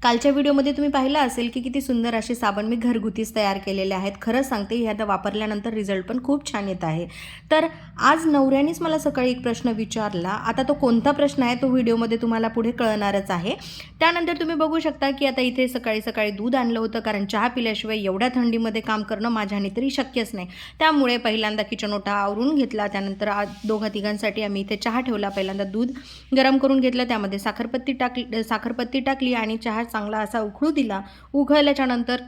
कालच्या व्हिडिओमध्ये तुम्ही पाहिलं असेल की किती सुंदर असे साबण मी घरगुतीच तयार केलेले आहेत। खरं सांगते ह्या वापरल्यानंतर रिझल्ट पण खूप छान येत आहे। तर आज नवऱ्यानेच मला सकाळी एक प्रश्न विचारला, आता तो कोणता प्रश्न आहे तो व्हिडिओमध्ये तुम्हाला पुढे कळणारच आहे। त्यानंतर तुम्ही बघू शकता की आता इथे सकाळी सकाळी दूध आणलं होतं, कारण चहा पिल्याशिवाय एवढ्या थंडीमध्ये काम करणं माझ्याने तरी शक्यच नाही। त्यामुळे पहिल्यांदा किचन ओटा आवरून घेतला, त्यानंतर दोघा तिघांसाठी आम्ही इथे चहा ठेवला। पहिल्यांदा दूध गरम करून घेतलं, त्यामध्ये साखरपत्ती टाकली आणि चहा चांगला असा उकळू दिला। उकळल्याच्या नंतर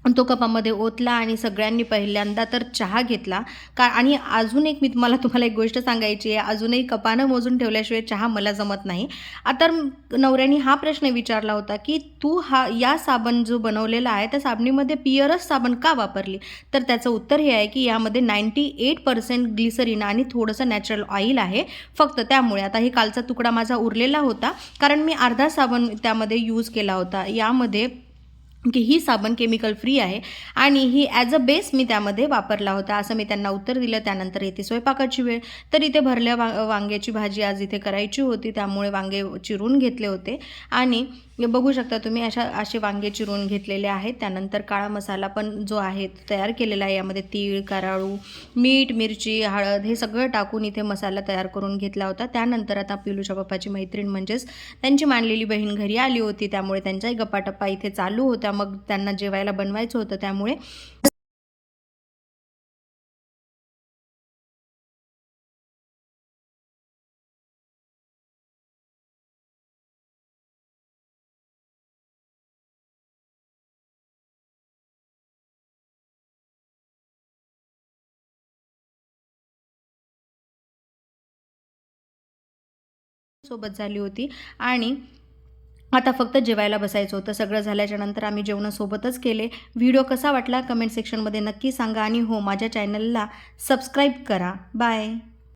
तो कपामध्ये ओतला आणि सगळ्यांनी पहिल्यांदा तर चहा घेतला आणि अजून एक मी तुम्हाला एक गोष्ट सांगायची आहे, अजूनही कपानं मोजून ठेवल्याशिवाय चहा मला जमत नाही। आता नवऱ्याने हा प्रश्न विचारला होता की तू या साबण जो बनवलेला आहे त्या साबणीमध्ये पिअरच साबण का वापरली? तर त्याचं उत्तर हे आहे की यामध्ये 98% ग्लिसरीन आणि थोडंसं नॅचरल ऑइल आहे फक्त, त्यामुळे आता हे कालचा तुकडा माझा उरलेला होता, कारण मी अर्धा साबण त्यामध्ये यूज केला होता। यामध्ये की ही साबण केमिकल फ्री आहे आणि ही ॲज अ बेस मी त्यामध्ये वापरला होता, असं मी त्यांना उत्तर दिलं। त्यानंतर येते स्वयंपाकाची वेळ, तर इथे भरल्या वांग्याची भाजी आज इथे करायची होती, त्यामुळे वांगे चिरून घेतले होते आणि बघू शकता तुम्ही असे वांगे चिरून घेतलेले आहेत। त्यानंतर काळा मसाला पण जो आहे तयार केलेला आहे, यामध्ये तीळ, कारळू, मीठ, मिरची, हळद हे सगळं टाकून इथे मसाला तयार करून घेतला होता। त्यानंतर आता पिलूच्या पप्पाची मैत्रीण म्हणजेच त्यांची मानलेली बहीण घरी आली होती, त्यामुळे त्यांचाही गप्पाटप्पा इथे चालू होता। मग त्यांना जेवायला बनवायचं होतं, त्यामुळे सोबत झाली होती आणि आता फक्त जेवायला बसायचं होतं। सगळं झाल्याच्या नंतर आम्ही जेवण सोबतच केले। व्हिडिओ कसा वाटला कमेंट सेक्शनमध्ये नक्की सांगा आणि हो, माझ्या चॅनलला सबस्क्राईब करा। बाय।